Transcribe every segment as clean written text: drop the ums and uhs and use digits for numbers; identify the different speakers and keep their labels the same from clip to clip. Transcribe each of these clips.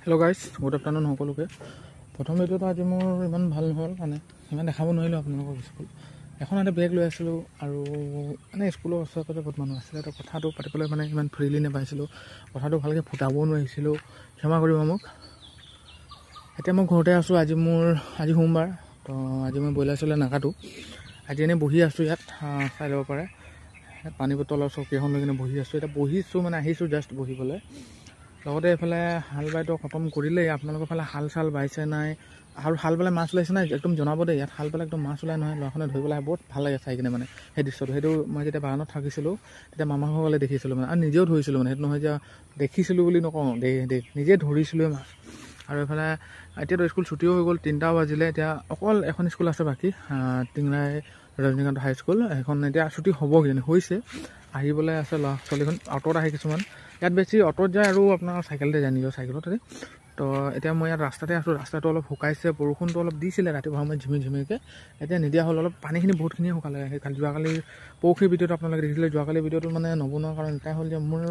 Speaker 1: Hello' guys, good afternoon সকলোকে। প্ৰথম ভিডিঅ'টো আজি মোৰ ইমান ভাল নহ'ল, মানে ইমান দেখাব নোৱাৰিলোঁ আপোনালোকক স্কুল। এখন এটা বেগ লৈ আছিলোঁ আৰু মানে স্কুলৰ ওচৰে পাঁজৰে বহুত মানুহ আছিলে, তো কথাটো পাতিবলৈ মানে ইমান ফ্ৰীলি নাপাইছিলোঁ, কথাটো ভালকৈ ফুটাবও নোৱাৰিছিলোঁ, ক্ষমা কৰিব মোক। এতিয়া মই ঘৰতে আছোঁ। আজি সোমবাৰ, তো আজি মই ব্ৰইলাৰ চইলাৰ নাকাটো। আজি এনেই বহি আছোঁ ইয়াত, চাই ল'ব পাৰে। পানী বটলৰ চকী এখন লৈ কিনে বহি আছোঁ। এতিয়া বহিছোঁ মানে আহিছোঁ জাষ্ট বহিবলৈ। লগতে এইফালে হাল বাইটো খতম কৰিলেই। আপোনালোকৰ ফালে হাল চাল বাইছে নাই আৰু হাল বালে মাছ ওলাইছে নাই একদম জনাব দেই। ইয়াত হাল বালে একদম মাছ ওলাই নহয়, ল'ৰাখনে ধৰিবলৈ আহে, বহুত ভাল লাগে চাই কিনে মানে সেই দৃশ্যটো। সেইটো মই যেতিয়া বাগানত থাকিছিলোঁ তেতিয়া মামাসকলে দেখিছিলোঁ মানে, আৰু নিজেও ধৰিছিলোঁ মানে, সেইটো নহয় যে দেখিছিলোঁ বুলি নকওঁ, নিজে ধৰিছিলোঁ মাছ। আৰু এইফালে এতিয়াতো স্কুল ছুটিও হৈ গ'ল, 3টা বাজিলে। এতিয়া অকল এখন স্কুল আছে বাকী, টিংৰাই ৰজনীকান্ত হাইস্কুল, সেইখন এতিয়া ছুটি হ'ব কিজানি, হৈছে আহিবলৈ আছে। ল'ৰা ছোৱালীখন অ'টত আহে কিছুমান, ইয়াত বেছি অ'টত যায় আৰু আপোনাৰ চাইকেলতে যায়, নিজৰ চাইকেলতে। তো এতিয়া মই ইয়াত ৰাস্তাতে আছোঁ। ৰাস্তাটো অলপ শুকাইছে, বৰষুণটো অলপ দিছিলে ৰাতিপুৱা সময়ত ঝিমিৰকে, এতিয়া নিদিয়া হ'ল। অলপ পানীখিনি বহুতখিনি শুকালে। সেই যোৱাকালি পৰহিৰ ভিডিঅ'টো আপোনালোকে দেখিছিলে। যোৱাকালি ভিডিঅ'টো মানে নবনোৱাৰ কাৰণ এটাই হ'ল যে মোৰ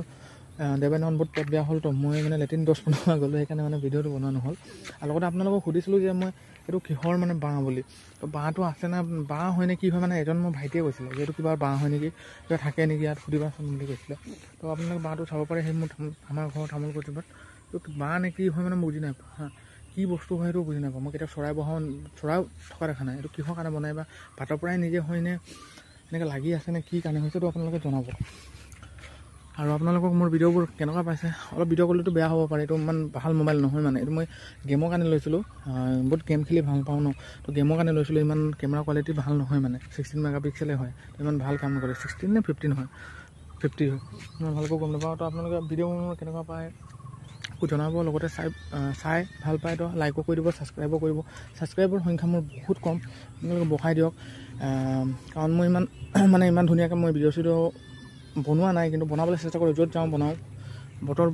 Speaker 1: দেৱানাখন বহুত পেট বেয়া হ'ল, তো মই মানে লেট্ৰিন 10-15 বাৰ গ'লোঁ, সেইকাৰণে মানে ভিডিঅ'টো বনোৱা নহ'ল। আৰু লগতে আপোনালোকক সুধিছিলোঁ যে মই এইটো কিহৰ মানে বাঁহ বুলি, তো বাঁহটো আছে না, বাঁহ হয় নে কি হয় মানে, এজন মোৰ ভাইটিয়ে কৈছিলে যে এইটো কিবা বাঁহ হয় নেকি, কিবা থাকে নেকি ইয়াত, সুধিবাচোন বুলি কৈছিলে। তো আপোনালোকে বাঁহটো চাব পাৰে, সেই মোৰ আমাৰ ঘৰৰ তামোল গছজোপাত। তো বাঁহ নে কি হয় মানে বুজি নাই পোৱা, কি বস্তু হয় সেইটো বুজি নাপাওঁ। মই কেতিয়াও চৰাই থকা দেখা নাই। এইটো কিহৰ কাৰণে বনাই, বা ভাতৰ পৰাই নিজে হয়নে, এনেকৈ লাগি আছে নে কি কাৰণে হৈছে, তো আপোনালোকে জনাব। আৰু আপোনালোকক মোৰ ভিডিঅ'বোৰ কেনেকুৱা পাইছে, অলপ ভিডিঅ' ক'লেতো বেয়া হ'ব পাৰে, এইটো ইমান ভাল মোবাইল নহয় মানে, এইটো মই গেমৰ কাৰণে লৈছিলোঁ। বহুত গেম খেলি ভাল পাওঁ ন, তো গেমৰ কাৰণে লৈছিলোঁ। ইমান কেমেৰা কোৱালিটি ভাল নহয় মানে, 16 মেগাপিক্সেলে হয়, ইমান ভাল কাম নকৰে। 16 নে 50 নহয়, 50 হয়, ইমান ভালকৈ গম নাপাওঁ। তো আপোনালোকে ভিডিঅ' কেনেকুৱা পায় জনাব। লগতে চাই ভাল পায় তো লাইকো কৰি দিব, ছাবস্ক্ৰাইবো কৰিব। ছাবস্ক্ৰাইবৰ সংখ্যা মোৰ বহুত কম, আপোনালোকে বঢ়াই দিয়ক। কাৰণ মই ইমান ধুনীয়াকৈ মই ভিডিঅ' চিডিঅ' বনোৱা নাই, কিন্তু বনাবলৈ চেষ্টা কৰোঁ, য'ত যাওঁ বনাওঁ।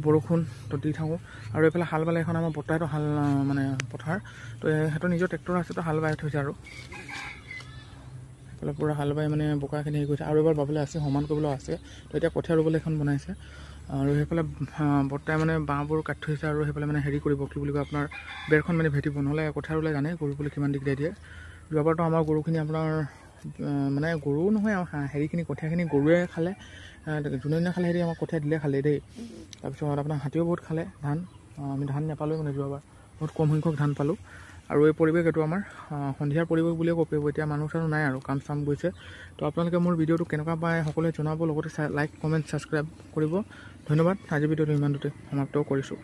Speaker 1: বৰষুণ তো দি থাকোঁ। আৰু এইফালে হাল বালে এখন আমাৰ বৰ্তাইটো হাল মানে পথাৰ, তো সিহঁতৰ নিজৰ ট্ৰেক্টৰ আছে, তো হাল বাই থৈছে। আৰু এইফালে পূৰা হাল বাই মানে বোকাখিনি হেৰি কৰিছে, আৰু এবাৰ বাবলৈ আছে, সমান কৰিবলৈও আছে। তো এতিয়া কঠীয়া ৰুবলৈ এখন বনাইছে। আৰু সেইফালে বৰ্তাই মানে বাঁহবোৰ কাটি থৈছে, আৰু সেইফালে মানে হেৰি কৰিব, কি বুলি কয় আপোনাৰ বেৰখন মানে ভেটিব, নহ'লে কঠীয়া ৰুলে জানে গৰুবলৈ কিমান দিগদাৰ দিয়ে। যোৱাবাৰতো আমাৰ গৰুখিনি আপোনাৰ মানে গৰু নহয় আৰু হেৰিখিনি কঠীয়াখিনি গৰুৱে খালে, যোনে দিনা খালে হেৰি আমাৰ কঠীয়া দিলে খালে দেই। তাৰপিছত আপোনাৰ হাতীও বহুত খালে ধান, আমি ধান নাপালোঁ মানে যোৱাবাৰ, বহুত কম সংখ্যক ধান পালোঁ। আৰু এই পৰিৱেশ এইটো আমাৰ সন্ধিয়াৰ পৰিৱেশ বুলিয়ে ক'ব পাৰিব। এতিয়া মানুহ চানুহ নাই আৰু কাম চাম গৈছে। তো আপোনালোকে মোৰ ভিডিঅ'টো কেনেকুৱা পায় সকলোৱে জনাব, লগতে লাইক কমেণ্ট ছাবস্ক্ৰাইব কৰিব। ধন্যবাদ। আজিৰ ভিডিঅ'টো ইমানতে সমাপ্ত কৰিছোঁ।